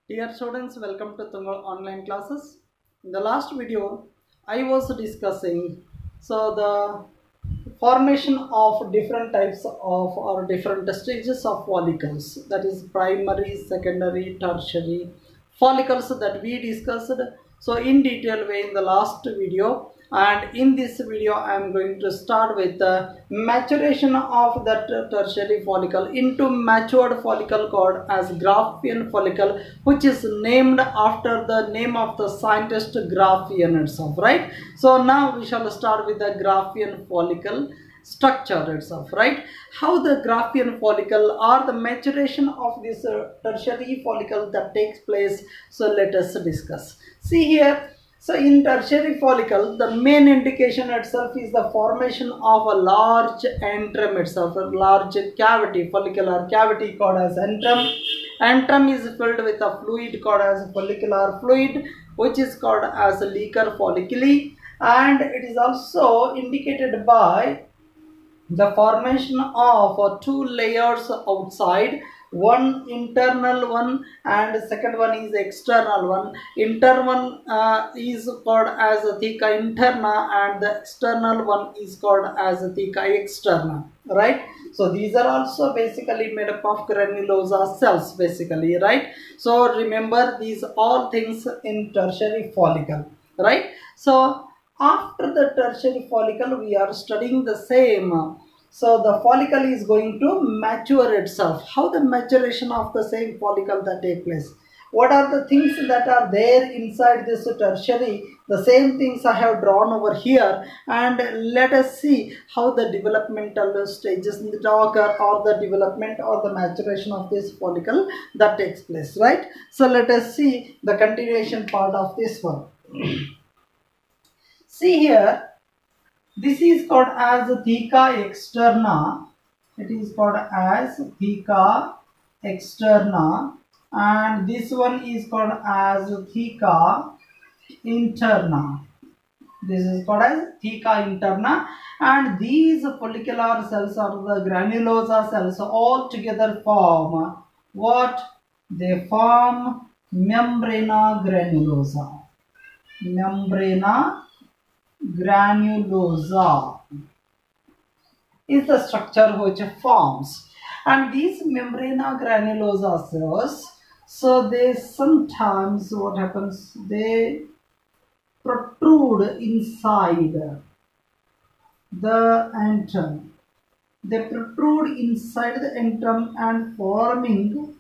Dear students, welcome to Tungal online classes. In the last video, I was discussing the formation of different types of or different stages of follicles, that is primary, secondary, tertiary follicles that we discussed in detail way in the last video. And in this video I am going to start with the maturation of that tertiary follicle into matured follicle called as Graafian follicle, which is named after the name of the scientist Graafian itself, right? So now we shall start with the Graafian follicle structure itself, right? How the Graafian follicle or the maturation of this tertiary follicle that takes place. So let us discuss. See here. So in tertiary follicle, the main indication itself is the formation of a large antrum itself, a large cavity, follicular cavity called as antrum. Antrum is filled with a fluid called as follicular fluid, which is called as Leaker folliculi, and it is also indicated by the formation of two layers outside, one internal one and second one is external one. Internal is called as theca interna and the external one is called as theca externa, right? So these are also basically made up of granulosa cells basically, right? So remember these all things in tertiary follicle, right? So after the tertiary follicle we are studying the same. So the follicle is going to mature itself. How the maturation of the same follicle that take place? What are the things that are there inside this tertiary? The same things I have drawn over here, and let us see how the developmental stages occur, or the development or the maturation of this follicle that takes place, right? So let us see the continuation part of this one. See here. This is called as theca externa. It is called as theca externa, and this one is called as theca interna. This is called as theca interna, and these follicular cells or the granulosa cells all together form what? They form membrana granulosa. Membrana granulosa is the structure which forms, and these membrana granulosa cells, so they sometimes what happens, they protrude inside the antrum. They protrude inside the antrum and forming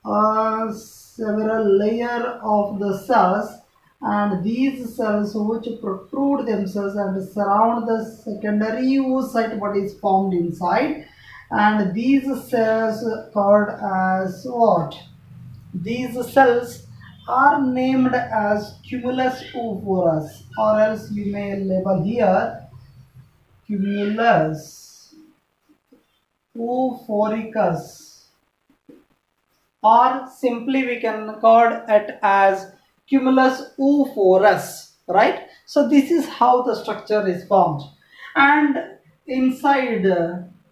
several layers of the cells, and these cells which protrude themselves and surround the secondary oocyte what is formed inside, and these cells called as what? These cells are named as cumulus oophorus, or else you may label here cumulus oophoricus, or simply we can call it as cumulus oophorus, right? So this is how the structure is formed, and inside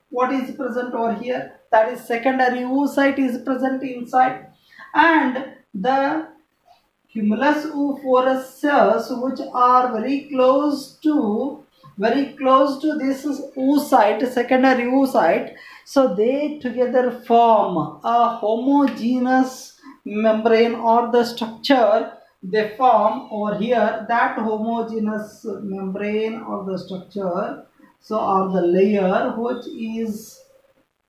what is present over here, that is secondary oocyte is present inside, and the cumulus oophorus cells which are very close to this oocyte, secondary oocyte, so they together form a homogeneous membrane or the structure they form over here. That homogeneous membrane or the structure, so or the layer which is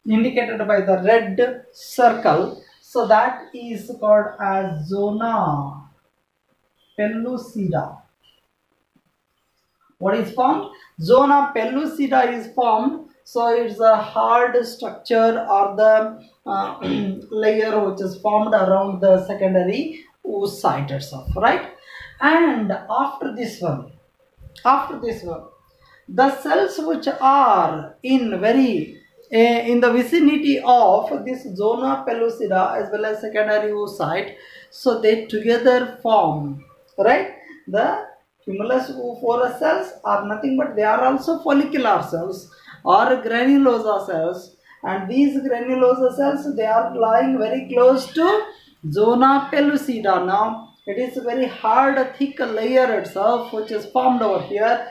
indicated by the red circle, so that is called as zona pellucida. What is formed? Zona pellucida is formed. So it's a hard structure or the layer which is formed around the secondary oocyte itself, right? And after this one, the cells which are in the vicinity of this zona pellucida as well as secondary oocyte, so they together form, right? The cumulus oophorus cells are nothing but they are also follicular cells or granulosa cells, and these granulosa cells they are lying very close to Zona pellucida. Now it is a very hard, thick layer itself which is formed over here,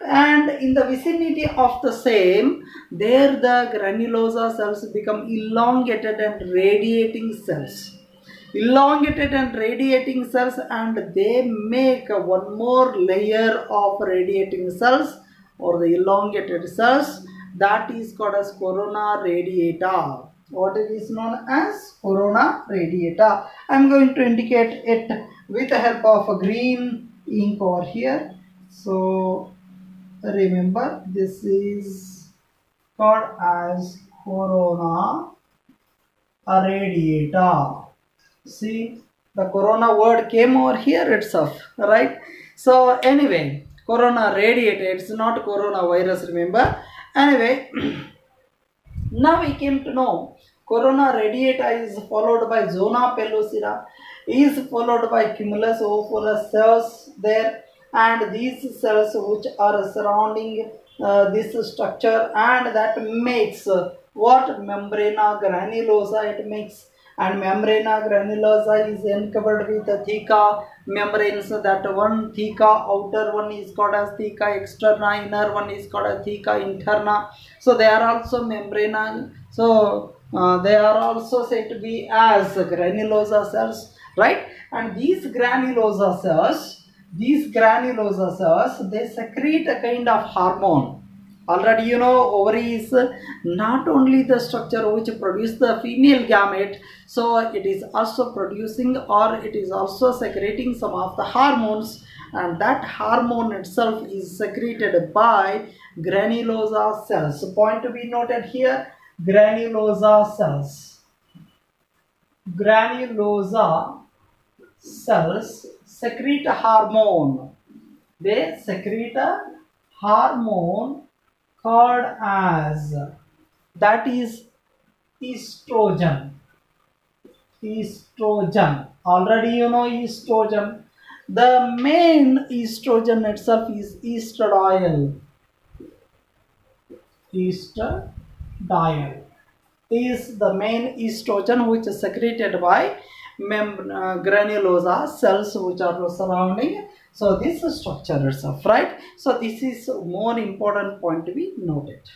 and in the vicinity of the same, there the granulosa cells become elongated and radiating cells. Elongated and radiating cells, and they make one more layer of radiating cells or the elongated cells, that is called as corona radiata. What it is known as corona radiata. I am going to indicate it with the help of a green ink over here. So remember, this is called as corona radiata. See, the corona word came over here itself, right? So anyway, corona radiata, it's not coronavirus, remember. Anyway, now we came to know corona radiata is followed by zona pellucida, is followed by cumulus ovophorus cells there, and these cells which are surrounding this structure, and that makes what membrana granulosa it makes. And membrana granulosa is uncovered with the theca membranes. That one theca, outer one is called as theca externa, inner one is called as theca interna. So they are also membrana. So they are also said to be as granulosa cells, right? And these granulosa cells, they secrete a kind of hormone. Already you know, ovary is not only the structure which produces the female gamete, so it is also producing, or it is also secreting some of the hormones, and that hormone itself is secreted by granulosa cells. So point to be noted here, granulosa cells. Granulosa cells secrete a hormone. They secrete a hormone called as, that is estrogen. Estrogen. Already you know estrogen. The main estrogen itself is estradiol. Estradiol is the main estrogen which is secreted by granulosa cells which are surrounding. So this is structure itself, right? So this is more important point to be noted.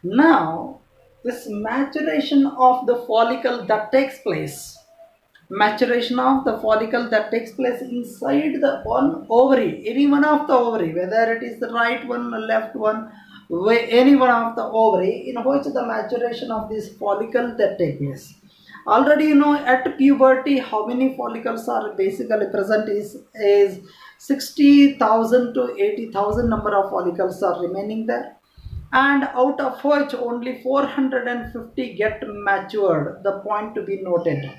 Now this maturation of the follicle that takes place, maturation of the follicle that takes place inside the one ovary, any one of the ovary, whether it is the right one or left one, any one of the ovary, in which the maturation of this follicle that takes place. Already you know, at puberty how many follicles are basically present is 60,000 to 80,000 number of follicles are remaining there, and out of which only 450 get matured. The point to be noted,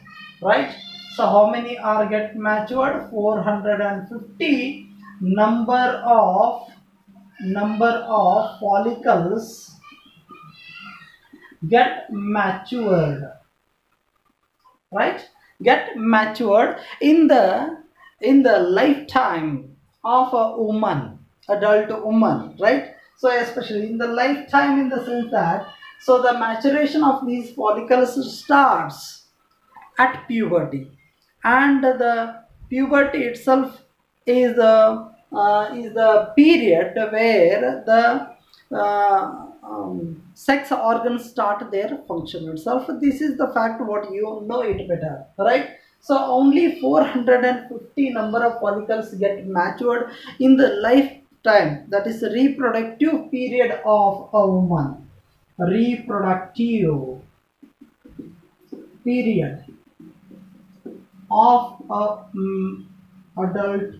right? So how many are get matured? 450 number of follicles get matured, right? Get matured in the lifetime of a woman, adult woman, right? So especially in the lifetime, in the sense that, so the maturation of these follicles starts at puberty, and the puberty itself is the period where the sex organs start their function itself. This is the fact what you know it better, right? So only 450 number of follicles get matured in the lifetime, that is the reproductive period of a woman. Reproductive period of a adult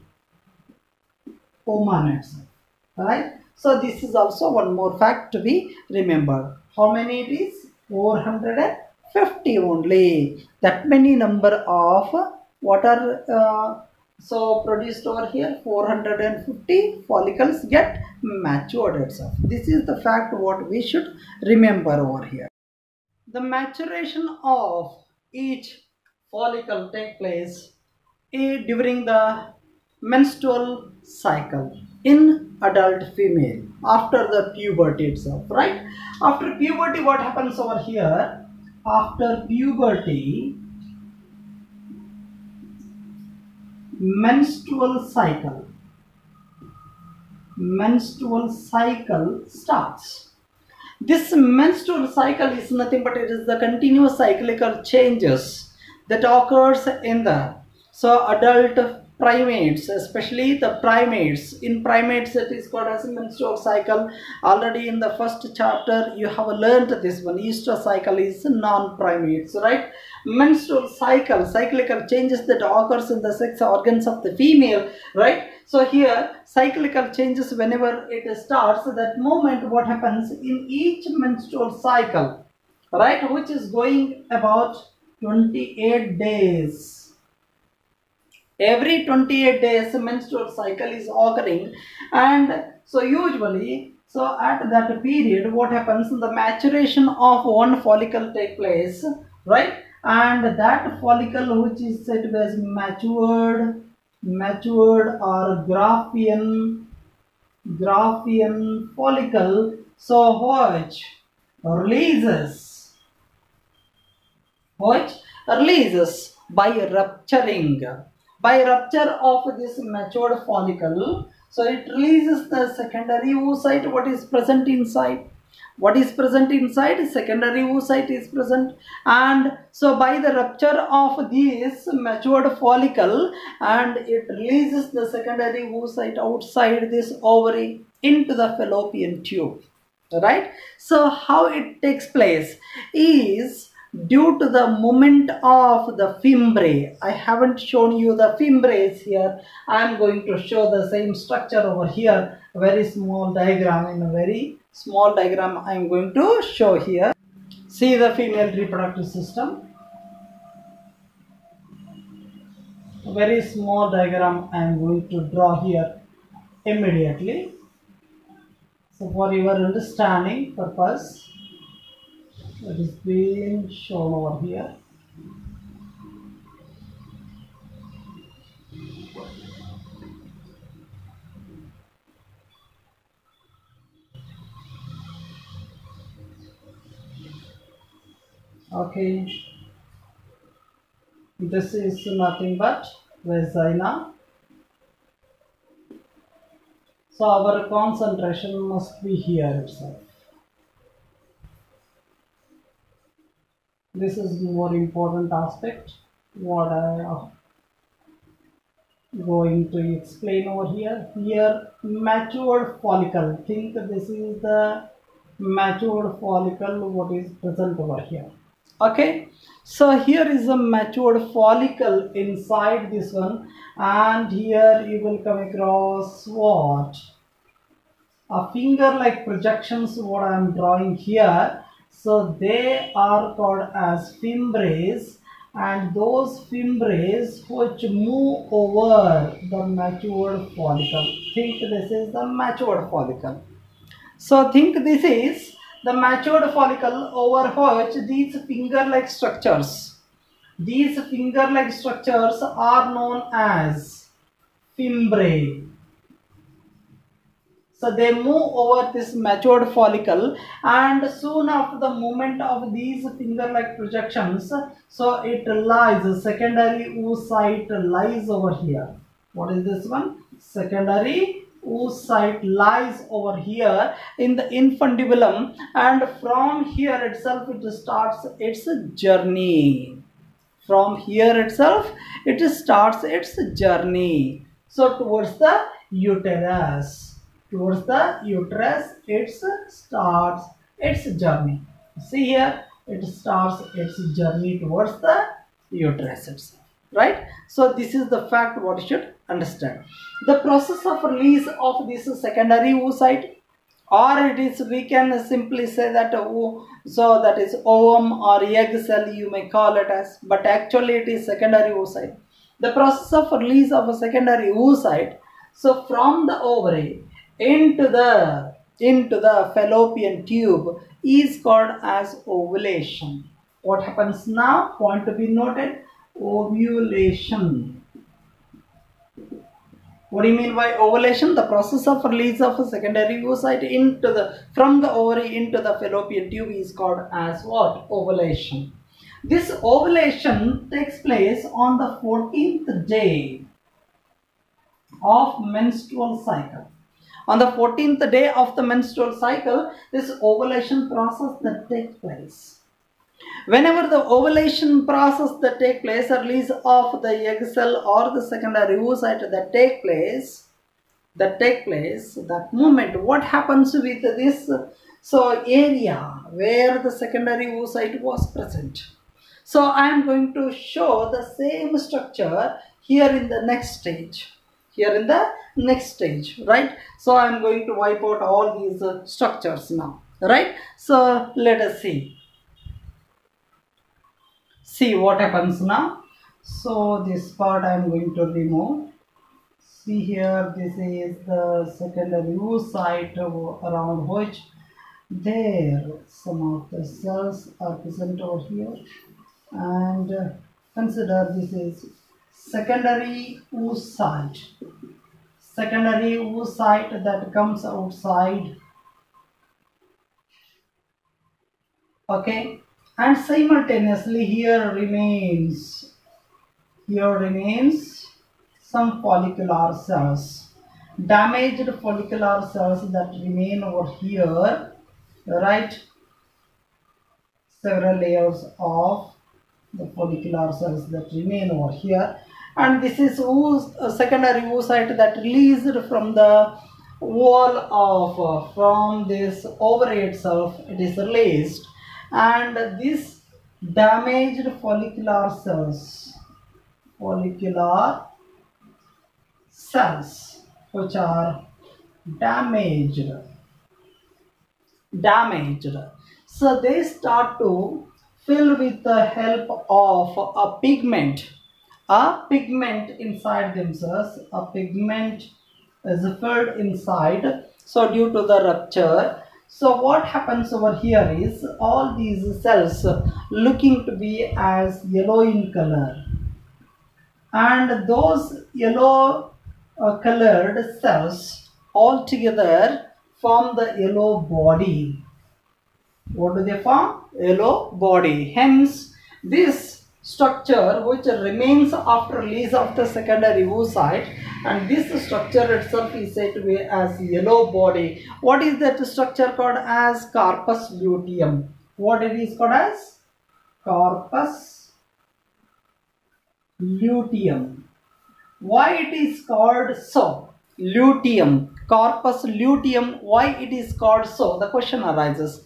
woman itself, right? So this is also one more fact to be remembered. How many it is? 450 only. That many number of what are so produced over here, 450 follicles get matured itself. This is the fact what we should remember over here. The maturation of each follicle take place during the menstrual cycle in adult female after the puberty itself, right? After puberty, what happens over here? After puberty, menstrual cycle starts. This menstrual cycle is nothing but it is the continuous cyclical changes that occurs in the adult primates, especially the primates. In primates it is called as a menstrual cycle. Already in the first chapter you have learned this one. Estrous cycle is non-primates, right? Menstrual cycle, cyclical changes that occurs in the sex organs of the female, right? So here cyclical changes, whenever it starts, that moment what happens in each menstrual cycle, right, which is going about 28 days. Every 28 days menstrual cycle is occurring, and so usually, so at that period what happens, the maturation of one follicle take place, right? And that follicle which is said to be as matured or Graafian follicle, so which releases by rupture of this matured follicle. So it releases the secondary oocyte. What is present inside? Secondary oocyte is present, and so by the rupture of this matured follicle, and it releases the secondary oocyte outside this ovary into the fallopian tube, right? So how it takes place is due to the movement of the fimbriae. I haven't shown you the fimbriae here. I am going to show the same structure over here. Very small diagram. In a very small diagram I am going to show here. See the female reproductive system. A very small diagram I am going to draw here immediately. So for your understanding purpose, that is being shown over here. Okay, this is nothing but vagina. So our concentration must be here itself. This is more important aspect what I am going to explain over here. Here, matured follicle. Think this is the matured follicle what is present over here. Okay, so here is a matured follicle inside this one, and here you will come across what? A finger-like projections what I am drawing here. So they are called as fimbriae, and those fimbriae which move over the matured follicle. Think this is the matured follicle. So think this is the matured follicle over which these finger-like structures are known as fimbriae. So they move over this matured follicle, and soon after the movement of these finger-like projections, so it lies, secondary oocyte lies over here. What is this one? Secondary oocyte lies over here in the infundibulum, and from here itself it starts its journey. From here itself it starts its journey. So towards the uterus. It starts its journey. See here, it starts its journey towards the uterus itself, right? So this is the fact what you should understand. The process of release of this secondary oocyte, or it is, we can simply say that so that is ovum or egg cell you may call it as, but actually it is secondary oocyte. The process of release of a secondary oocyte, so from the ovary into the fallopian tube is called as ovulation. What happens now? Point to be noted: ovulation. What do you mean by ovulation? The process of release of a secondary oocyte from the ovary into the fallopian tube is called as what? Ovulation. This ovulation takes place on the 14th day. of menstrual cycle. On the 14th day of the menstrual cycle, this ovulation process that takes place. Whenever the ovulation process that takes place, a release of the egg cell or the secondary oocyte that take place, that moment, what happens with this area where the secondary oocyte was present? So I am going to show the same structure here in the next stage. Right? So I am going to wipe out all these structures now. Right? So let us see what happens now. So this part I am going to remove. See here, this is the secondary oocyte around which there some of the cells are present over here, and consider this is secondary oocyte that comes outside. Okay, and simultaneously here remains some follicular cells, damaged follicular cells that remain over here, right? Several layers of the follicular cells that remain over here, and this is secondary oocyte that released from the wall of from this ovary itself. It is released, and this damaged follicular cells which are damaged, so they start to fill with the help of a pigment inside themselves. A pigment is filled inside, so due to the rupture. So what happens over here is all these cells looking to be as yellow in color, and those yellow colored cells all together form the yellow body. What do they form? Yellow body. Hence, this structure which remains after release of the secondary oocyte, and this structure itself is said to be as yellow body. What is that structure called as? Corpus luteum. What it is called as? Corpus luteum. Why it is called so? Luteum, corpus luteum, why it is called so? The question arises.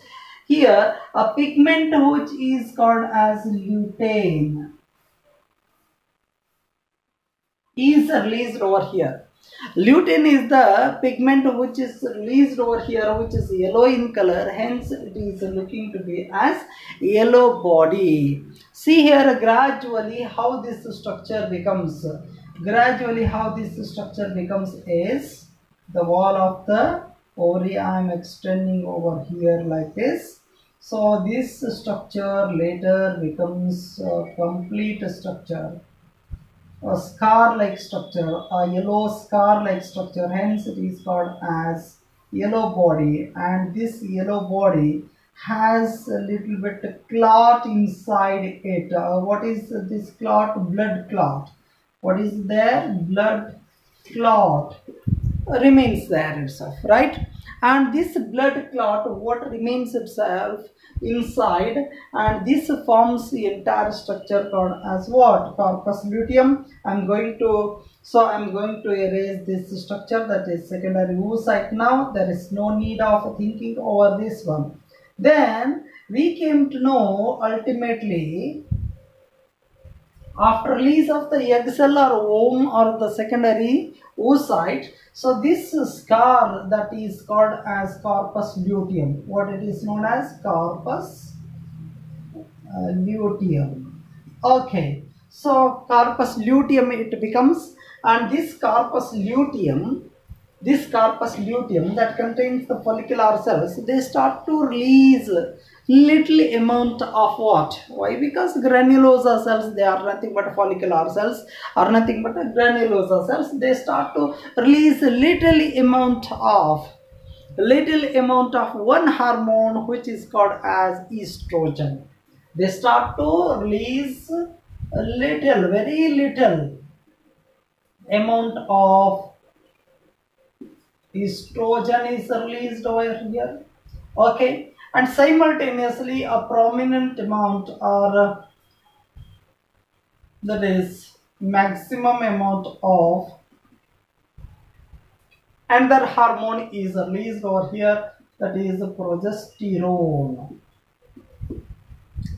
Here, a pigment which is called as lutein is released over here. Lutein is the pigment which is released over here, which is yellow in color. Hence, it is looking to be as yellow body. See here gradually how this structure becomes. Is the wall of the ovary. I am extending over here like this. So this structure later becomes a complete structure, a scar-like structure, a yellow scar-like structure. Hence it is called as yellow body, and this yellow body has a little bit clot inside it. What is this clot? Blood clot. What is there? Blood clot remains there itself, right? And this blood clot, what remains itself inside, and this forms the entire structure called as what? Corpus luteum. I'm going to erase this structure, that is secondary oocyte. Now there is no need of thinking over this one. Then we came to know ultimately, after release of the egg cell or ovum or the secondary oocyte, so this scar that is called as corpus luteum. What it is known as? Corpus luteum. Okay, so corpus luteum it becomes, and this corpus luteum that contains the follicular cells, they start to release little amount of what? Why? Because granulosa cells, they are nothing but follicular cells, are nothing but granulosa cells. They start to release little amount of one hormone which is called as estrogen. They start to release a little, very little amount of estrogen is released over here. Okay, and simultaneously a prominent amount, or that is maximum amount of another hormone is released over here, that is progesterone.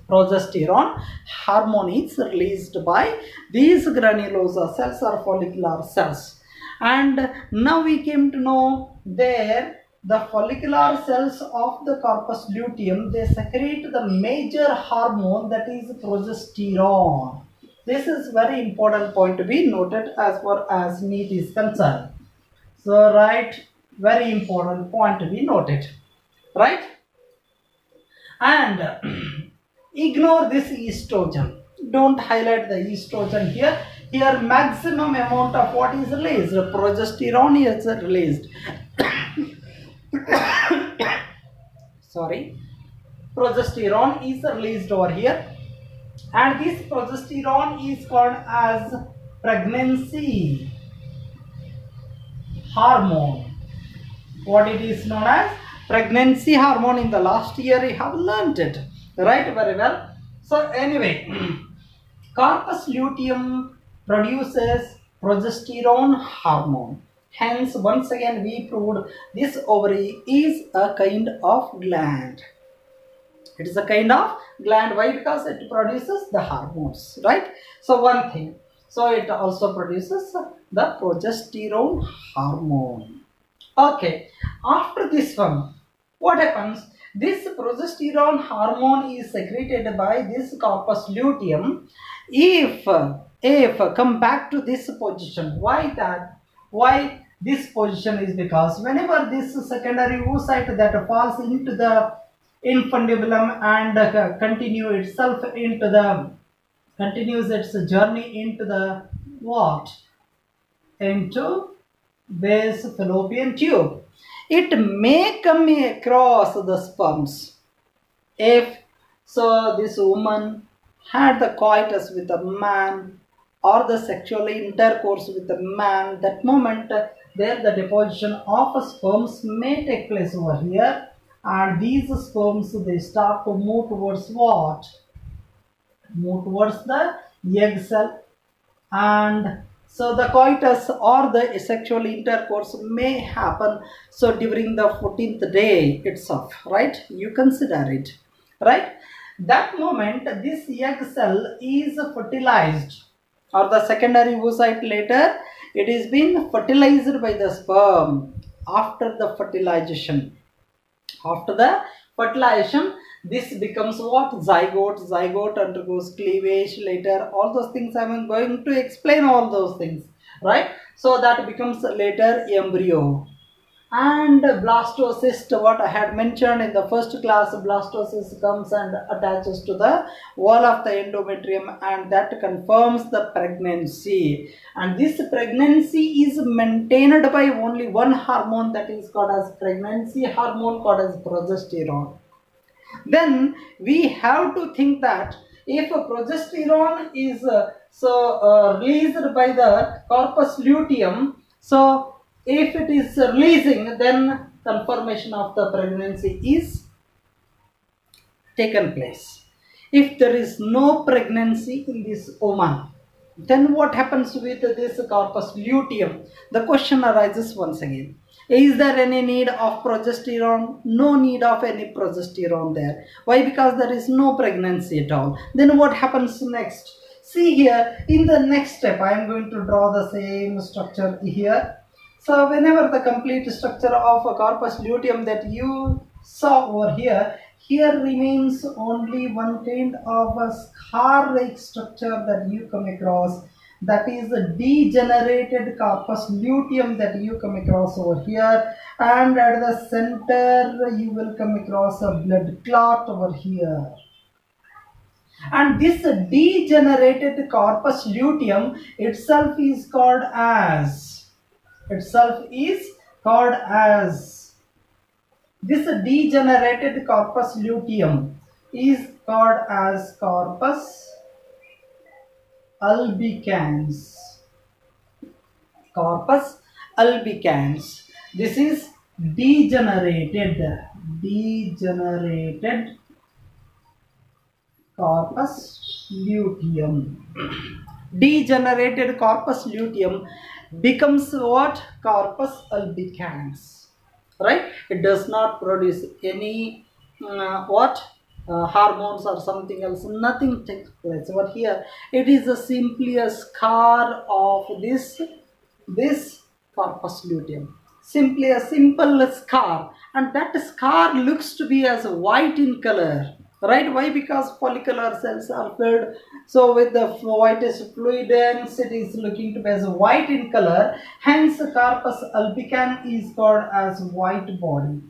Progesterone hormone is released by these granulosa cells or follicular cells. And now we came to know there the follicular cells of the corpus luteum, they secrete the major hormone, that is progesterone. This is very important point to be noted as far as NEET is concerned. So right, very important point to be noted, right? And ignore this estrogen. Don't highlight the estrogen here. Here maximum amount of what is released? Progesterone is released. Sorry. Progesterone is released over here. And this progesterone is called as pregnancy hormone. What it is known as? Pregnancy hormone. In the last year you have learnt it, right? Very well. So anyway, corpus luteum produces progesterone hormone. Hence once again we proved this ovary is a kind of gland. It is a kind of gland. Why? Because it produces the hormones, right? So one thing. So it also produces the progesterone hormone. Okay. After this one, what happens? This progesterone hormone is secreted by this corpus luteum. If come back to this position, why that? Why this position is because whenever this secondary oocyte that falls into the infundibulum and continues its journey into the what? Into base fallopian tube. It may come across the sperms. If so, this woman had the coitus with a man or the sexual intercourse with a man, that moment there the deposition of sperms may take place over here, and these sperms they start to move towards what? Move towards the egg cell, and so the coitus or the sexual intercourse may happen so during the 14th day itself, right? You consider it, right? That moment this egg cell is fertilized, or the secondary oocyte later it is being fertilized by the sperm. After the fertilization, this becomes what? Zygote undergoes cleavage later. All those things I am going to explain, all those things, right? So that becomes later embryo. And blastocyst, what I had mentioned in the first class, blastocyst comes and attaches to the wall of the endometrium, and that confirms the pregnancy. And this pregnancy is maintained by only one hormone, that is called as pregnancy hormone, called as progesterone. Then we have to think that if progesterone is released by the corpus luteum, so if it is releasing, then confirmation of the pregnancy is taken place. If there is no pregnancy in this woman, then what happens with this corpus luteum? The question arises once again. Is there any need of progesterone? No need of any progesterone there. Why? Because there is no pregnancy at all. Then what happens next? See here, in the next step, I am going to draw the same structure here. So whenever the complete structure of a corpus luteum that you saw over here, here remains only one kind of a scar-like structure that you come across. That is a degenerated corpus luteum that you come across over here, and at the center you will come across a blood clot over here. And this degenerated corpus luteum itself is called as this degenerated corpus luteum is called as corpus albicans. Corpus albicans. This is degenerated corpus luteum. Degenerated corpus luteum becomes what? Corpus albicans, right? It does not produce any hormones or something else. Nothing takes place. But here it is simply a scar of this corpus luteum. Simply a simple scar, and that scar looks to be as white in color, right? Why? Because follicular cells are filled so with the whitish fluidance, it is looking to be as white in color. Hence corpus albicans is called as white body.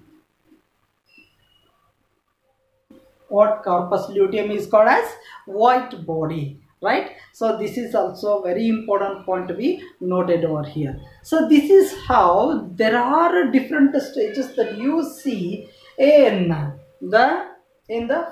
What? Corpus luteum is called as white body, right? So this is also a very important point to be noted over here. So this is how there are different stages that you see in the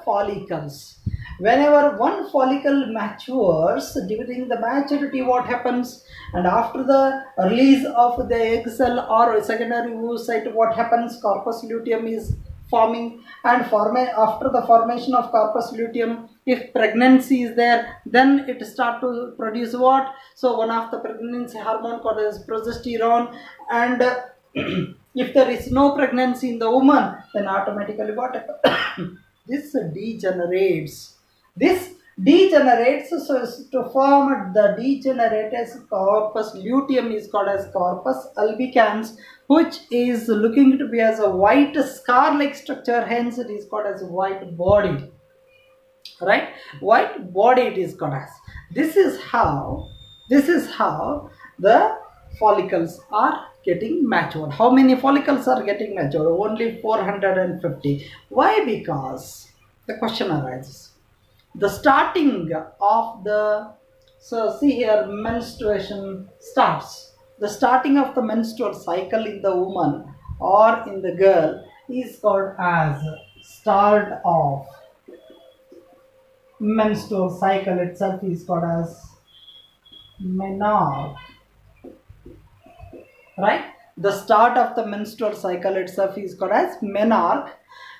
follicles. Whenever one follicle matures, during the maturity what happens, and after the release of the egg cell or secondary oocyte, what happens? Corpus luteum is forming, and after the formation of corpus luteum, if pregnancy is there, then it start to produce what? So one of the pregnancy hormone called as progesterone, and if there is no pregnancy in the woman, then automatically what happens? This degenerates. This degenerates, so to form the degenerated corpus luteum is called as corpus albicans, which is looking to be as a white scar-like structure. Hence it is called as white body, right? White body it is called as. This is how the follicles are getting matured. How many follicles are getting matured? Only 450. Why? Because the question arises, the starting of the, so see here, menstruation starts. The starting of the menstrual cycle in the woman or in the girl is called as start of menstrual cycle itself is called as menarche, right? The start of the menstrual cycle itself is called as menarche,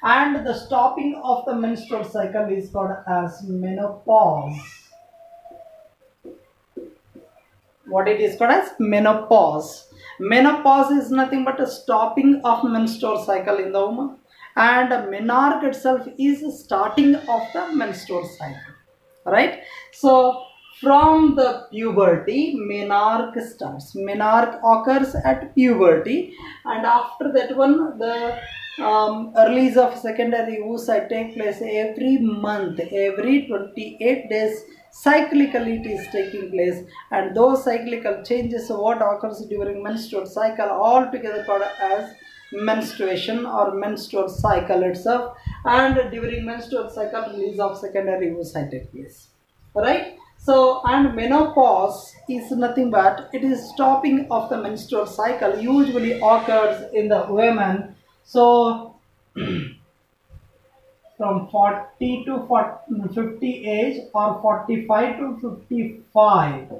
and the stopping of the menstrual cycle is called as menopause. What it is called as? Menopause. Menopause is nothing but a stopping of menstrual cycle in the woman, and menarche itself is starting of the menstrual cycle, right? So from the puberty, menarche starts. Menarche occurs at puberty, and after that one, the release of secondary oocyte take place every month, every 28 days. Cyclically it is taking place, and those cyclical changes what occurs during menstrual cycle all together called as menstruation or menstrual cycle itself, and during menstrual cycle release of secondary oocyte take place, right? So, and menopause is nothing but it is stopping of the menstrual cycle, usually occurs in the women. So from 40 to 50 age or 45 to 55,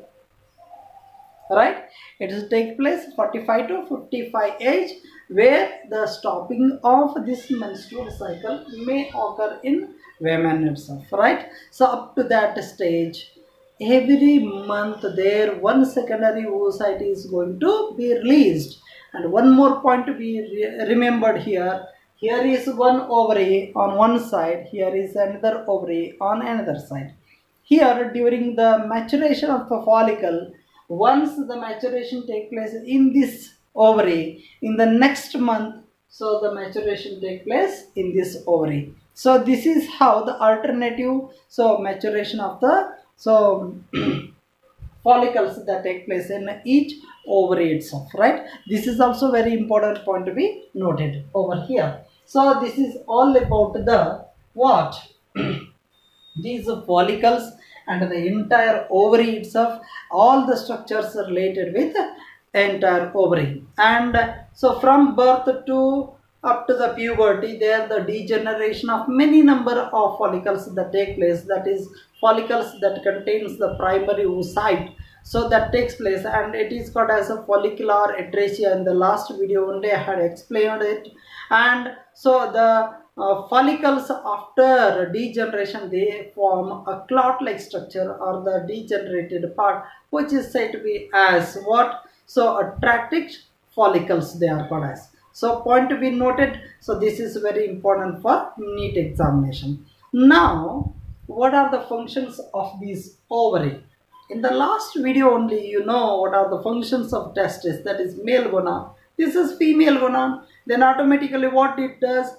right? It will take place 45 to 55 age, where the stopping of this menstrual cycle may occur in women itself, right? So up to that stage, every month there one secondary oocyte is going to be released. And one more point to be remembered here. Here is one ovary on one side, here is another ovary on another side. Here during the maturation of the follicle, once the maturation takes place in this ovary, in the next month, so the maturation takes place in this ovary. So this is how the alternative, so maturation of the follicles that take place in each ovary itself, right? This is also very important point to be noted over here. So this is all about the what? These follicles and the entire ovary itself, all the structures are related with entire ovary. And so from birth to up to the puberty, there the degeneration of many number of follicles that take place, that is follicles that contains the primary oocyte. so that takes place, and it is called as a follicular atresia. In the last video only I had explained it. And so the follicles, after degeneration, they form a clot like structure, or the degenerated part, which is said to be as what? So atrectic follicles they are called as. So point to be noted. So this is very important for NEET examination. Now what are the functions of these ovary? In the last video only you know what are the functions of testis, that is male gonad. This is female gonad. Then automatically what it does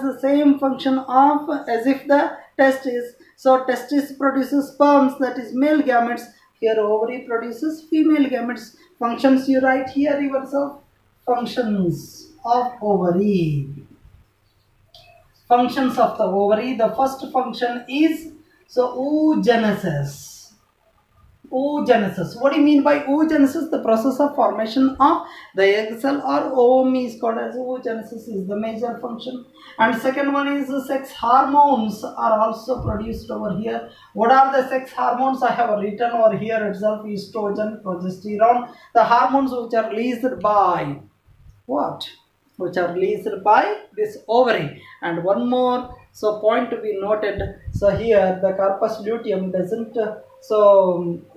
the same function of as if the testis. So testis produces sperms, that is male gametes. Here ovary produces female gametes. Functions you write here yourself. Functions of ovary. Functions of the ovary. The first function is oogenesis. Oogenesis. What do you mean by oogenesis? The process of formation of the egg cell or ovum is called as oogenesis, is the major function. And second one is sex hormones are also produced over here. What are the sex hormones? I have written over here itself: estrogen, progesterone, the hormones which are released by what? Which are released by this ovary. And one more, so point to be noted. So here the corpus luteum doesn't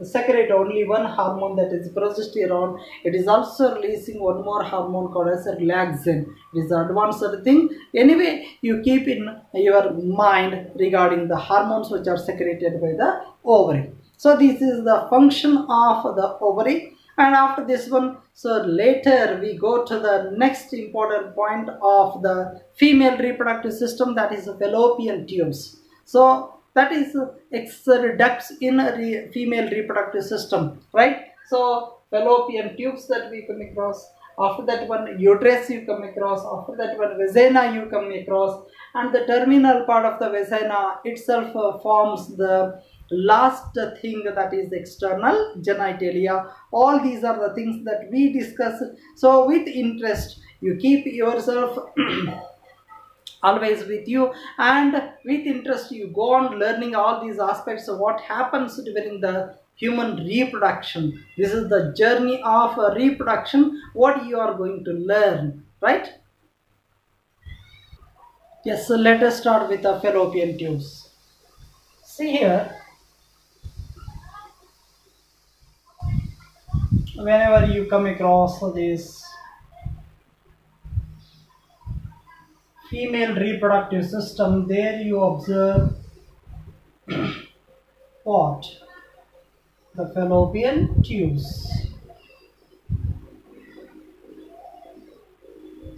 secrete only one hormone, that is progesterone. It is also releasing one more hormone called as relaxin. It is an advanced thing. Anyway, you keep in your mind regarding the hormones which are secreted by the ovary. So this is the function of the ovary. And after this one, so later we go to the next important point of the female reproductive system, that is fallopian tubes. So that is ducts in a female reproductive system, right? So fallopian tubes that we come across. After that one, uterus you come across. After that one, vagina you come across. And the terminal part of the vagina itself forms the last thing, that is external genitalia. All these are the things that we discuss. So with interest you keep yourself always with you, and with interest you go on learning all these aspects of what happens during the human reproduction. This is the journey of reproduction, what you are going to learn, right? Yes, so let us start with the fallopian tubes. See here, whenever you come across this female reproductive system, there you observe what? The fallopian tubes.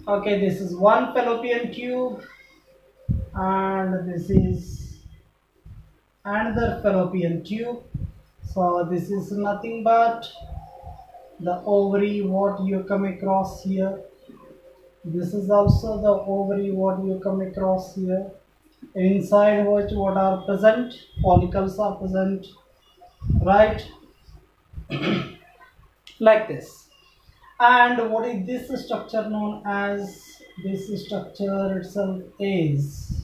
Okay, this is one fallopian tube, and this is another fallopian tube. So this is nothing but the ovary what you come across here. This is also the ovary what you come across here. Inside which what are present? Follicles are present, right? Like this. And what is this structure known as? This structure itself is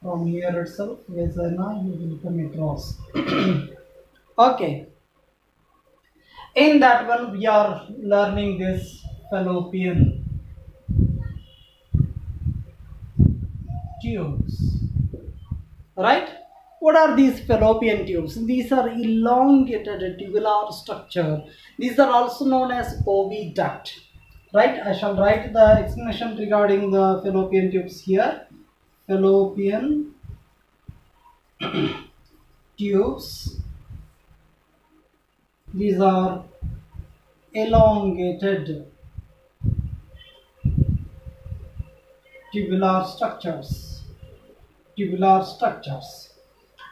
from here itself, vagina you will come across. Okay, in that one we are learning this fallopian tubes, right? What are these fallopian tubes? These are elongated tubular structure. These are also known as oviduct, right? I shall write the explanation regarding the fallopian tubes here. Fallopian tubes, these are elongated tubular structures,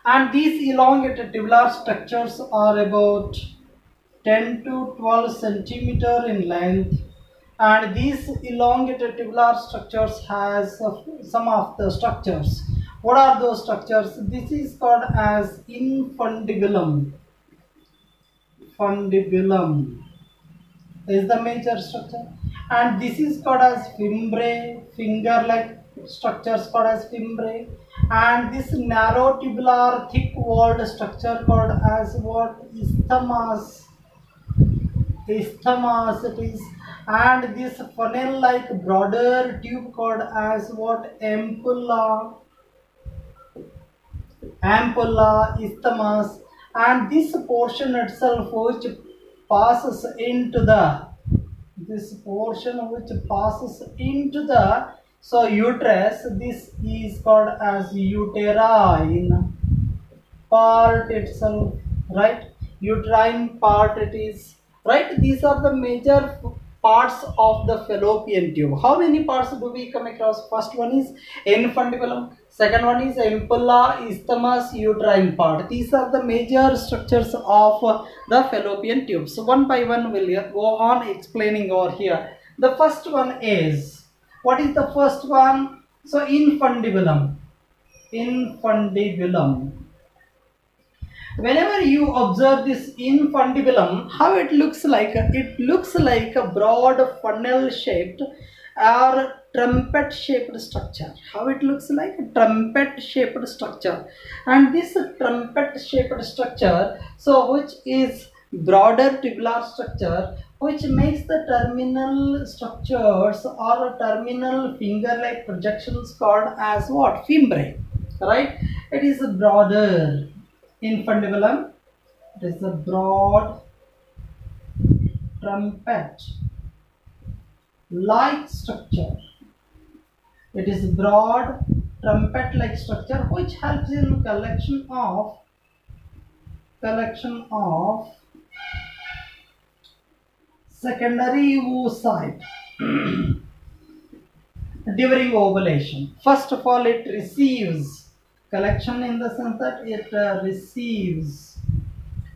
and these elongated tubular structures are about 10 to 12 centimeter in length, and these elongated tubular structures has some of the structures What are those structures? This is called as infundibulum. Fundibulum is the major structure, and this is called as fimbriae, finger-like structures called as fimbriae, and this narrow tubular thick-walled structure called as what? Isthmus. Isthmus it is, and this funnel-like broader tube called as what? Ampulla. Ampulla, isthmus, and this portion itself which passes into the uterus, this is called as uterine part itself, right? Uterine part it is, right? These are the major parts of the fallopian tube. How many parts do we come across? First one is infundibulum, second one is ampulla, isthmus, uterine part. These are the major structures of the fallopian tube. So one by one we'll go on explaining over here. The first one is, what is the first one? So infundibulum. Whenever you observe this infundibulum, how it looks like? It looks like a broad funnel shaped or trumpet shaped structure. How it looks like? A trumpet shaped structure. And this trumpet shaped structure, so which is broader tubular structure, which makes the terminal structures or terminal finger like projections called as what? Fimbriae, right? It is broader. Infundibulum, it is a broad trumpet like structure. It is broad trumpet like structure which helps in collection of secondary oocyte during ovulation. First of all, it receives collection in the sense that it receives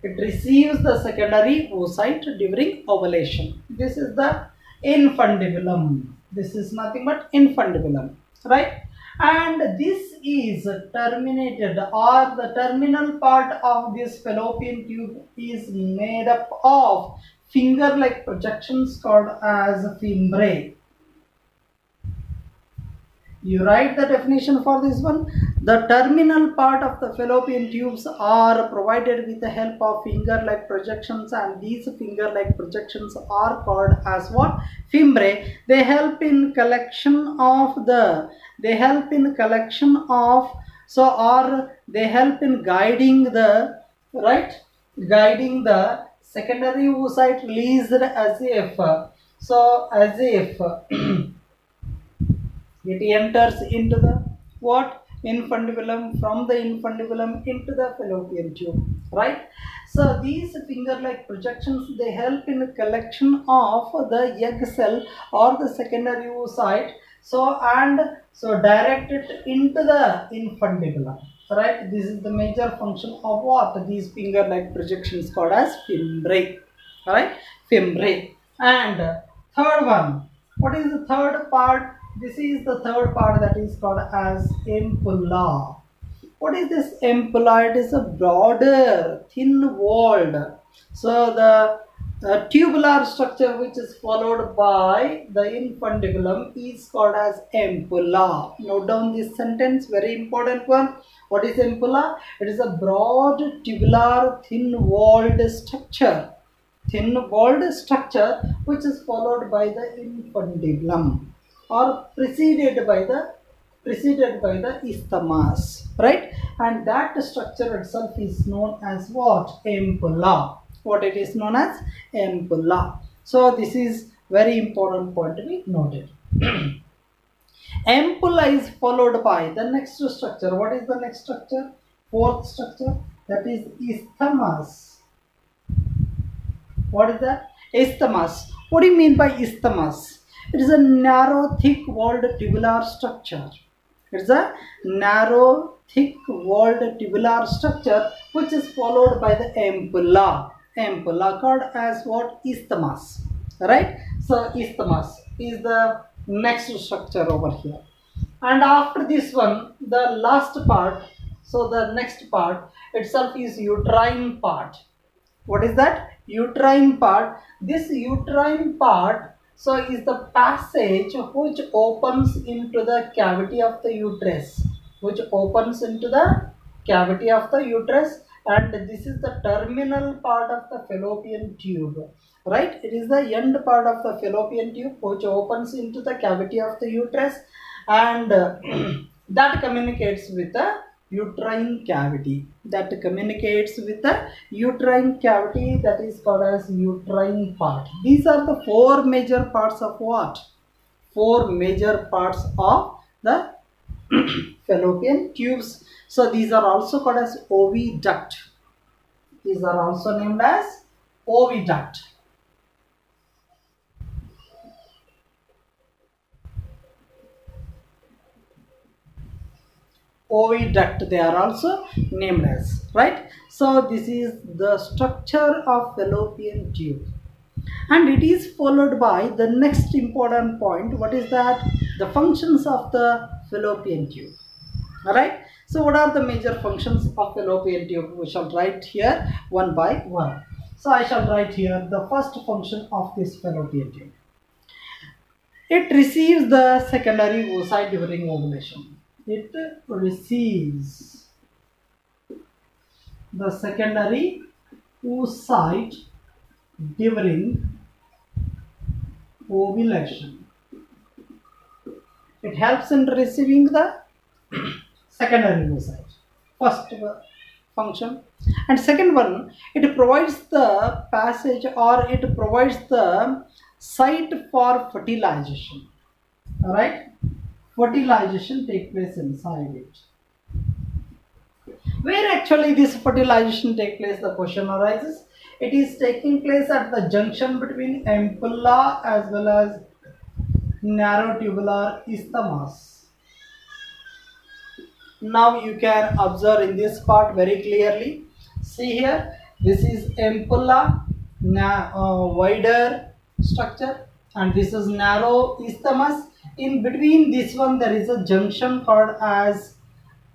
the secondary oocyte during ovulation. This is the infundibulum. This is nothing but infundibulum, right? And this is terminated, or the terminal part of this fallopian tube is made up of finger-like projections called as fimbriae. You write the definition for this one. The terminal part of the fallopian tubes are provided with the help of finger-like projections, and these finger-like projections are called as what? Fimbriae. They help in guiding the, right? Guiding the secondary oocyte released as if it enters into the what? Infundibulum, from the infundibulum into the fallopian tube, right? So these finger-like projections, they help in the collection of the egg cell or the secondary oocyte, so direct it into the infundibulum, right? This is the major function of what? These finger-like projections called as fimbriae, right? Fimbriae. And third one, what is the third part? This is the third part, that is called as ampulla. What is this ampulla? It is a broader, thin-walled. So the tubular structure which is followed by the infundibulum is called as ampulla. Note down this sentence, very important one. What is ampulla? It is a broad, tubular, thin-walled structure. Thin-walled structure which is followed by the infundibulum, or preceded by the isthmus, right? And that structure itself is known as what? Ampulla. What it is known as? Ampulla. So this is very important point to be noted. Ampulla is followed by the next structure. What is the next structure? Fourth structure, that is isthmus. What is that? Isthmus. What do you mean by isthmus? It is a narrow, thick-walled tubular structure. It is a narrow, thick-walled tubular structure which is followed by the ampulla. Ampulla called as what? Isthmus. Right? So isthmus is the next structure over here. And after this one, the last part, so the next part itself is uterine part. What is that? Uterine part. This uterine part, so is the passage which opens into the cavity of the uterus, which opens into the cavity of the uterus, and this is the terminal part of the fallopian tube, right? It is the end part of the fallopian tube which opens into the cavity of the uterus, and that communicates with the uterine cavity, that communicates with the uterine cavity, that is called as uterine part. These are the four major parts of what? Four major parts of the fallopian tubes. So these are also called as oviduct. These are also named as oviduct. Oviduct they are also named as, right? So this is the structure of fallopian tube, and it is followed by the next important point. What is that? The functions of the fallopian tube. All right, so what are the major functions of fallopian tube? We shall write here one by one. So I shall write here the first function of this fallopian tube. It receives the secondary oocyte during ovulation. It receives the secondary oocyte during ovulation. It helps in receiving the secondary oocyte. First function. And second one, it provides the passage, or it provides the site for fertilization. All right, fertilization take place inside it. Where actually this fertilization take place? The question arises. It is taking place at the junction between ampulla as well as narrow tubular isthmus. Now you can observe in this part very clearly. See here, this is ampulla, wider structure, and this is narrow isthmus. In between this one there is a junction called as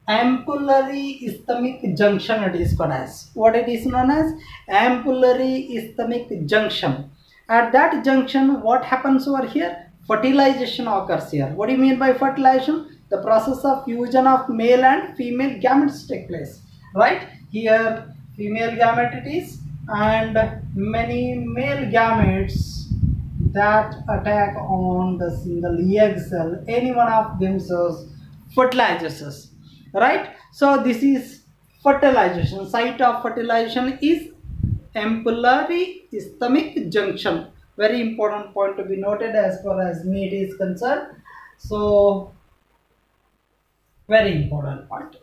ampullary isthmic junction. It is called as, what it is known as? Ampullary isthmic junction. At that junction, what happens over here? Fertilization occurs here. What do you mean by fertilization? The process of fusion of male and female gametes take place, right? Here female gamete it is, and many male gametes that attack on the single egg cell, any one of them fertilizes, right? So this is fertilization. Site of fertilization is ampullary isthmic junction. Very important point to be noted as far as need is concerned. So very important point.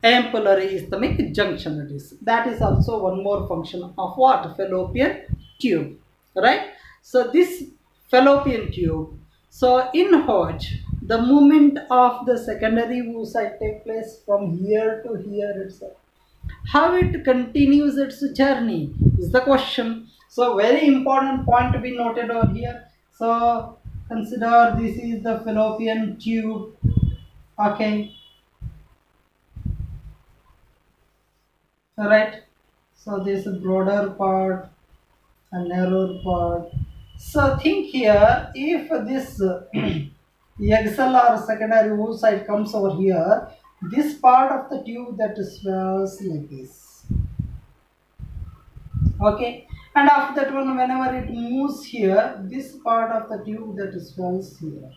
Ampullary isthmic junction it is. That is also one more function of what? Fallopian tube, right? So this fallopian tube, so in which the movement of the secondary oocyte take place from here to here itself. How it continues its journey is the question. So very important point to be noted over here. So consider this is the fallopian tube. Okay. Alright. So this broader part and narrower part. So think here, if this egg cell or secondary oocyte comes over here, this part of the tube that swells like this. Okay, and after that one, whenever it moves here, this part of the tube that swells here.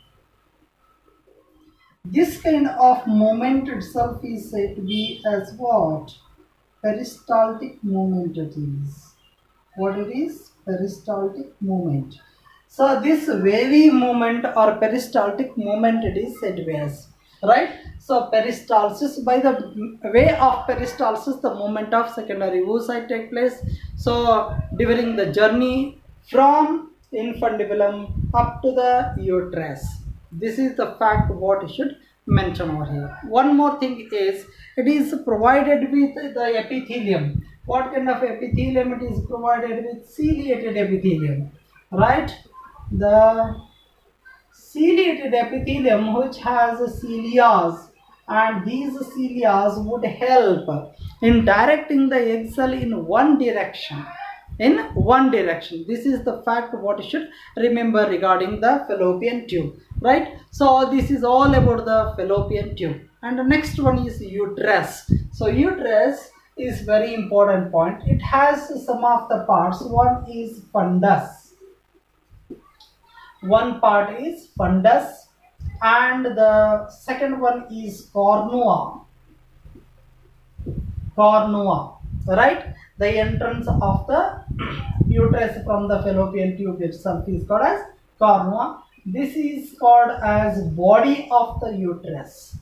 This kind of movement itself is said to be as what? Peristaltic movement it is. What it is? Peristaltic movement. So this wavy movement or peristaltic movement it is said to be as, right? So peristalsis, by the way of peristalsis, the movement of secondary oocyte take place. So during the journey from infundibulum up to the uterus. This is the fact what you should mention over here. One more thing is, it is provided with the epithelium. What kind of epithelium it is provided with? Ciliated epithelium, right? The ciliated epithelium which has cilias, and these cilias would help in directing the egg cell in one direction. This is the fact what you should remember regarding the fallopian tube, right? So this is all about the fallopian tube. And the next one is uterus. So uterus is very important point. It has some of the parts. One is fundus. One part is fundus, and the second one is cornua. Right? The entrance of the uterus from the fallopian tube itself is called as cornua. This is called as body of the uterus.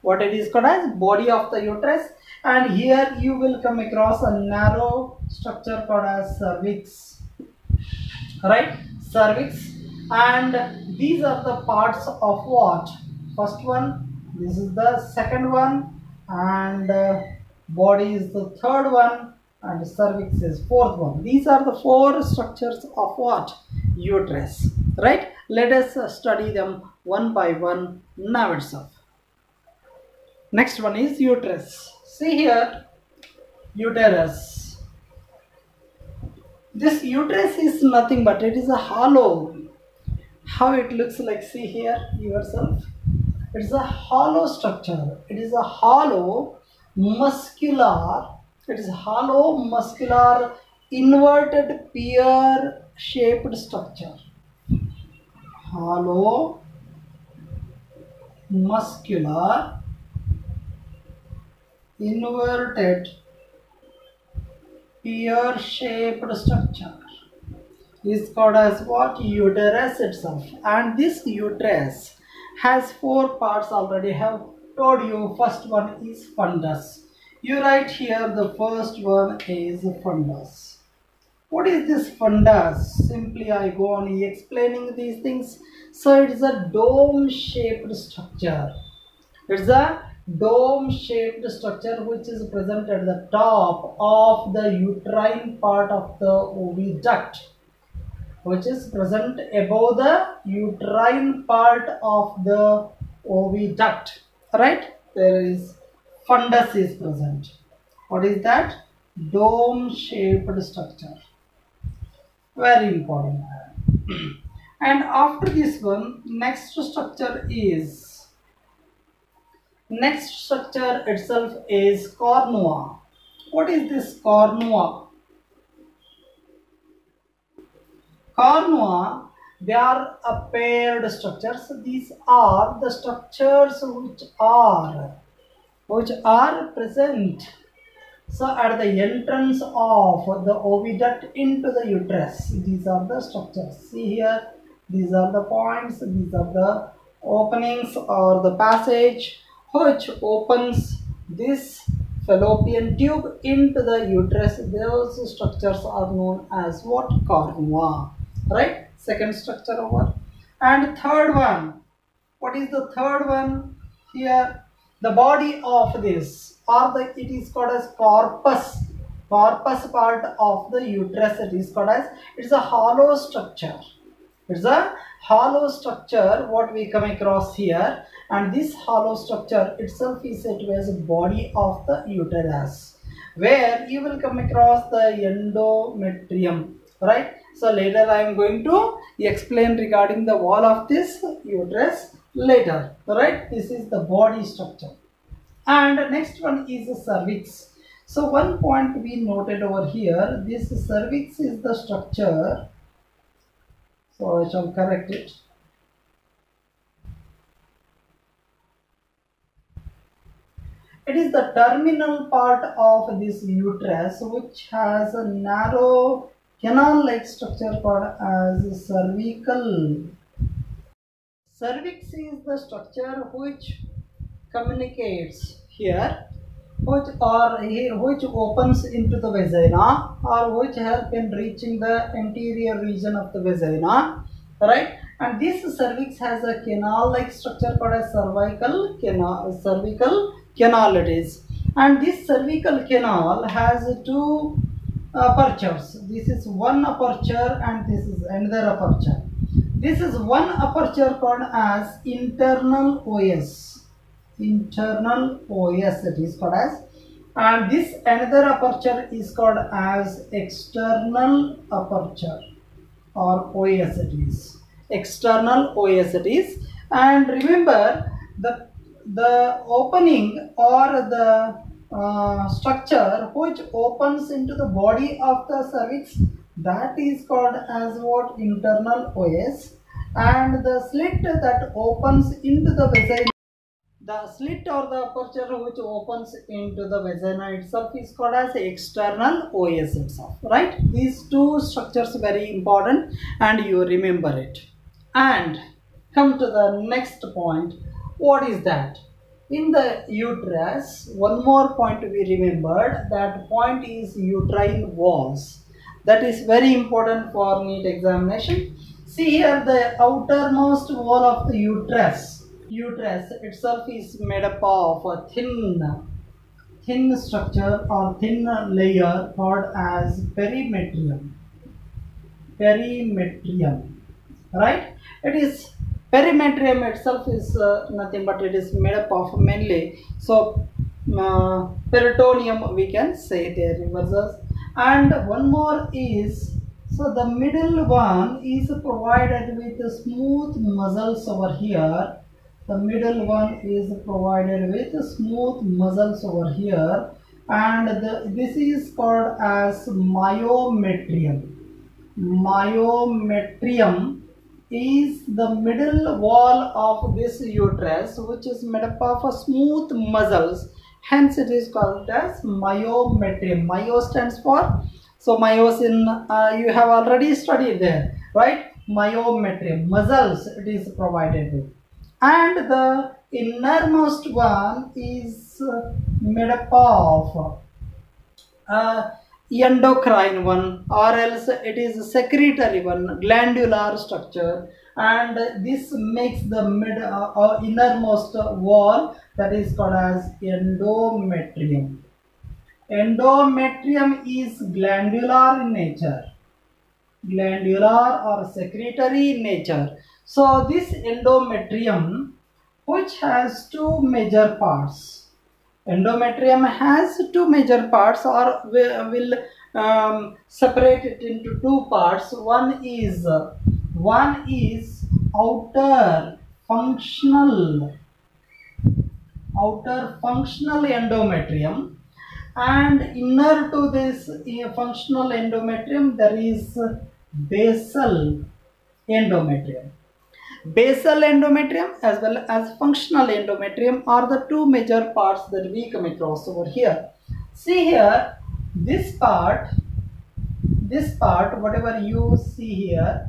What it is called as body of the uterus. And here you will come across a narrow structure called as cervix. Right? Cervix. And these are the parts of what? First one, this is the second one, and body is the third one, and cervix is fourth one. These are the four structures of what? Uterus. Right? Let us study them one by one now itself. Next one is uterus. See here, uterus. This uterus is nothing but it is a hollow. How it looks like, see here yourself. It's a hollow structure. It is a hollow muscular. It is hollow muscular inverted pear shaped structure. Hollow muscular inverted pear shaped structure is called as what? Uterus itself. And this uterus has four parts. Already have told you. First one is fundus. You write here the first one is fundus. What is this fundus? Simply I go on explaining these things. So it is a dome shaped structure. It's a dome shaped structure which is present at the top of the uterine part of the oviduct, which is present above the uterine part of the oviduct. Right? There is fundus is present. What is that? Dome shaped structure. Very important. And after this one, next structure itself is cornua. What is this cornua? Cornua, they are a paired structures. These are the structures which are present. So at the entrance of the oviduct into the uterus, these are the structures. See here, these are the points, these are the openings or the passage which opens this fallopian tube into the uterus. Those structures are known as what? Cornua. Right? Second structure over. And third one. What is the third one? Here, the body of this, or it is called as corpus. Corpus part of the uterus, it is called as, it's a hollow structure. It's a hollow structure what we come across here, and this hollow structure itself is said to be as a body of the uterus, where you will come across the endometrium. Right? So later I am going to explain regarding the wall of this uterus later. Right? This is the body structure. And next one is the cervix. So one point we noted over here, this cervix is the structure. So I shall correct it. It is the terminal part of this uterus which has a narrow canal-like structure called as cervical. Cervix is the structure which communicates here, which opens into the vagina, or which help in reaching the anterior region of the vagina. Right? And this cervix has a canal-like structure called as cervical canal it is. And this cervical canal has two apertures. This is one aperture and this is another aperture. This is one aperture called as internal OS. Internal OS it is called as, and this another aperture is called as external aperture, or OS it is. External OS it is. And remember, the opening or the structure which opens into the body of the cervix, that is called as what? Internal OS. And the slit that opens into the vagina, the slit or the aperture which opens into the vagina itself, is called as external OS itself, right? These two structures very important, and you remember it. And come to the next point. What is that? In the uterus, one more point we remembered. That point is uterine walls. That is very important for NEET examination. See here, the outermost wall of the uterus. Uterus itself is made up of a thin structure or thin layer called as perimetrium. Perimetrium, right? It is perimetrium itself is nothing but it is made up of mainly, so peritoneum we can say there reverses. And one more is, so the middle one is provided with smooth muscles over here. The middle one is provided with smooth muscles over here, and this is called as myometrium. Myometrium is the middle wall of this uterus, which is made up of smooth muscles. Hence it is called as myometrium. Myo stands for, so myosin you have already studied there, right? Myometrium, muscles it is provided with. And the innermost one is made up of endocrine one, or else it is a secretory one, glandular structure, and this makes the innermost wall, that is called as endometrium. Endometrium is glandular in nature, glandular or secretory in nature. So this endometrium, which has two major parts. Endometrium has two major parts, or will separate it into two parts. One is outer functional endometrium, and inner to this functional endometrium there is basal endometrium. Basal endometrium as well as functional endometrium are the two major parts that we come across over here. See here, this part, whatever you see here,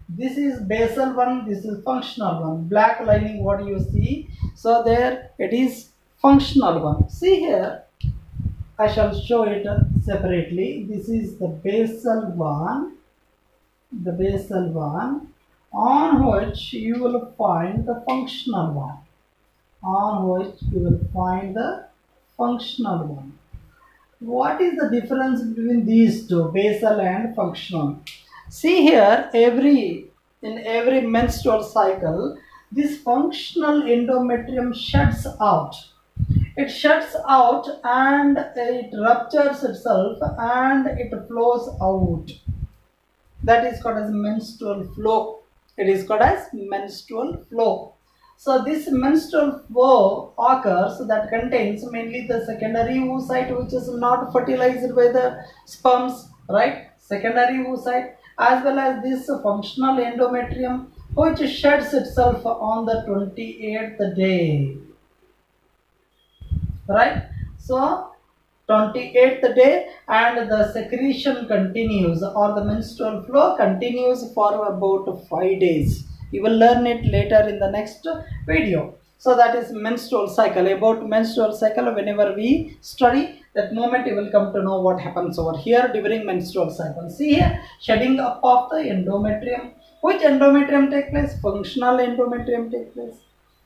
this is basal one, this is functional one. Black lining what you see, so there it is functional one. See here, I shall show it separately. This is the basal one, on which you will find the functional one. What is the difference between these two, basal and functional? See here, in every menstrual cycle, this functional endometrium shuts out. It shuts out and it ruptures itself and it flows out. That is called as menstrual flow. It is called as menstrual flow. So this menstrual flow occurs that contains mainly the secondary oocyte, which is not fertilized by the sperms, right? Secondary oocyte, as well as this functional endometrium, which sheds itself on the 28th day, right? So 28th day, and the secretion continues, or the menstrual flow continues for about 5 days. You will learn it later in the next video. So that is menstrual cycle. About menstrual cycle, whenever we study, that moment you will come to know what happens over here during menstrual cycle. See here, shedding up of the endometrium. Which endometrium take place? Functional endometrium take place.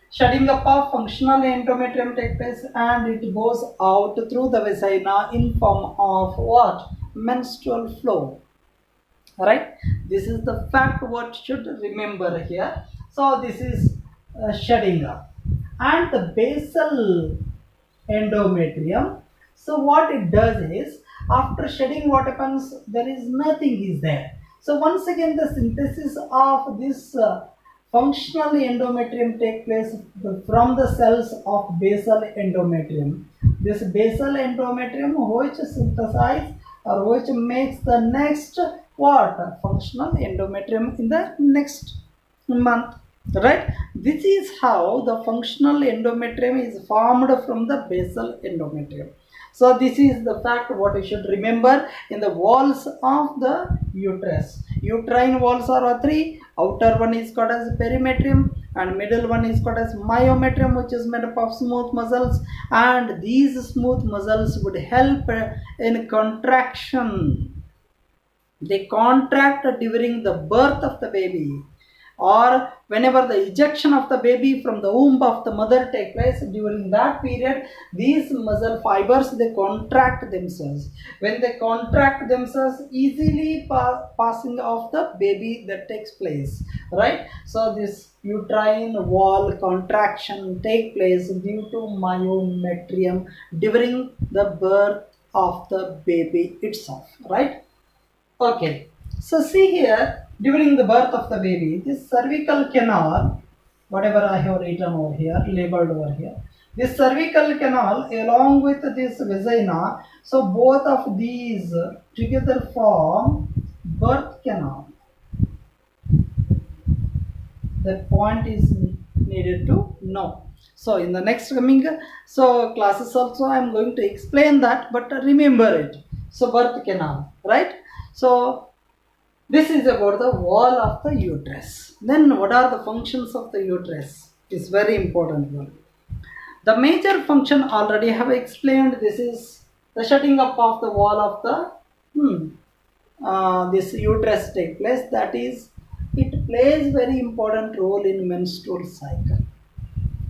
Shedding up of functional endometrium take place, and it goes out through the vagina in form of what? Menstrual flow. right? This is the fact what should remember here. So this is shutting up. And the basal endometrium, so what it does is, after shedding, what happens, there is nothing is there. So once again the synthesis of this functional endometrium take place from the cells of basal endometrium. This basal endometrium which synthesize or which makes the next what, functional endometrium in the next month, right? This is how the functional endometrium is formed from the basal endometrium. So this is the fact what you should remember in the walls of the uterus. Uterine walls are three. Outer one is called as perimetrium and middle one is called as myometrium, which is made up of smooth muscles, and these smooth muscles would help in contraction. They contract during the birth of the baby, or whenever the ejection of the baby from the womb of the mother take place. During that period, these muscle fibers, they contract themselves. When they contract themselves, easily passing of the baby that takes place, right? So this uterine wall contraction take place due to myometrium during the birth of the baby itself, right? Okay, so see here, during the birth of the baby, this cervical canal, whatever I have written over here, labeled over here, this cervical canal along with this vagina, so both of these together form birth canal. That point is needed to know. So in the next coming classes also I am going to explain that, but remember it. So birth canal, right? So this is about the wall of the uterus. Then what are the functions of the uterus? It's very important one. The major function already have explained. This is the shutting up of the wall of the this uterus take place. That is, it plays very important role in menstrual cycle,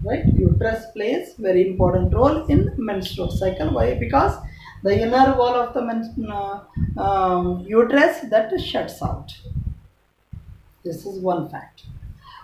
right? Uterus plays very important role in menstrual cycle. Why? Because the inner wall of the uterus that shuts out. This is one fact.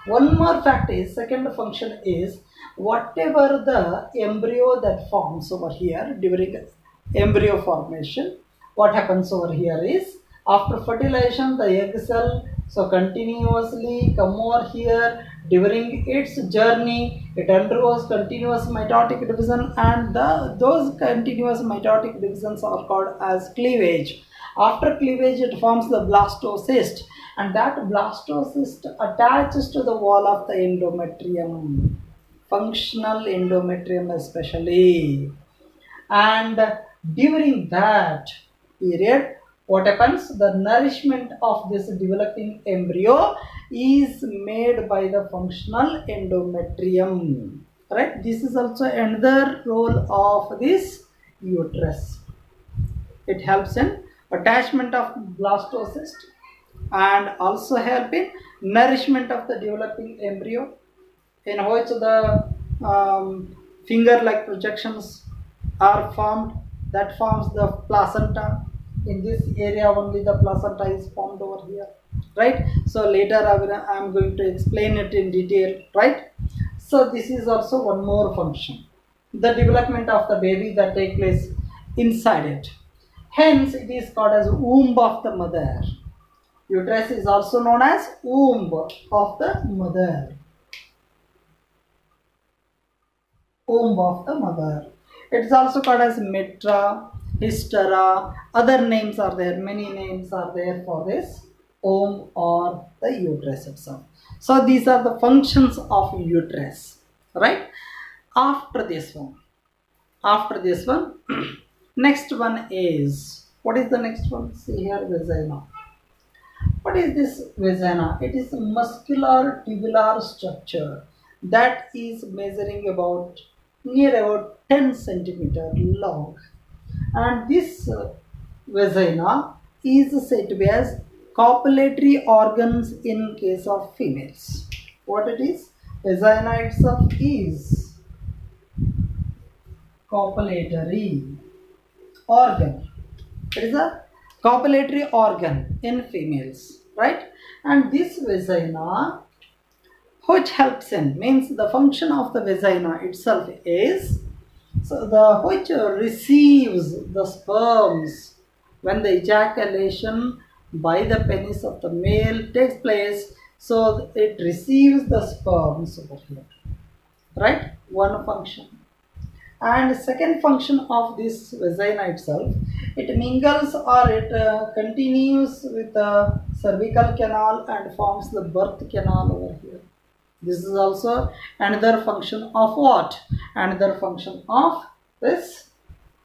One more fact is, second function is, whatever the embryo that forms over here during embryo formation, what happens over here is, after fertilization the egg cell continuously come over here. During its journey, it undergoes continuous mitotic division, and those continuous mitotic divisions are called as cleavage. After cleavage, it forms the blastocyst, and that blastocyst attaches to the wall of the endometrium, functional endometrium especially. And during that period, what happens? The nourishment of this developing embryo is made by the functional endometrium, right? This is also another role of this uterus. It helps in attachment of blastocyst and also help in nourishment of the developing embryo, in which the finger-like projections are formed. That forms the placenta. In this area only the placenta is formed over here, right? So later I am going to explain it in detail, right? So this is also one more function, the development of the baby that take place inside it. Hence it is called as womb of the mother. Uterus is also known as womb of the mother. Womb of the mother. It is also called as metra, hystera, other names are there, many names are there for this womb or the uterus itself. So these are the functions of uterus, right? After this one, next one is, what is the next one? See here, vagina. What is this vagina? It is a muscular tubular structure that is measuring about near about 10 centimeter long. And this vagina is said to be as copulatory organs in case of females. What it is? Vagina itself is copulatory organ. It is a copulatory organ in females, right? And this vagina, which helps in, means the function of the vagina itself is, so the which receives the sperms when the ejaculation by the penis of the male takes place, so it receives the sperms over here, right? One function. And second function of this vagina itself, it mingles or it continues with the cervical canal and forms the birth canal over here. This is also another function of what? Another function of this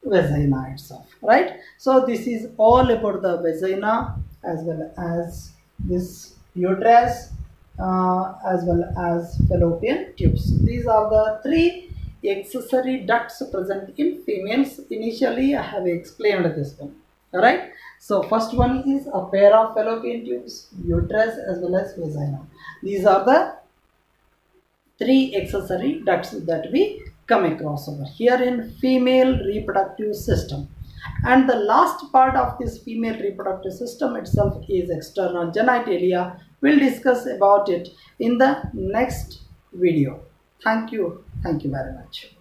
vagina itself, right? So this is all about the vagina as well as this uterus as well as fallopian tubes. These are the three accessory ducts present in females. Initially I have explained this one. Alright, so first one is a pair of fallopian tubes, uterus as well as vagina. These are the three accessory ducts that we come across over here in female reproductive system. And the last part of this female reproductive system itself is external genitalia. We'll discuss about it in the next video. Thank you very much.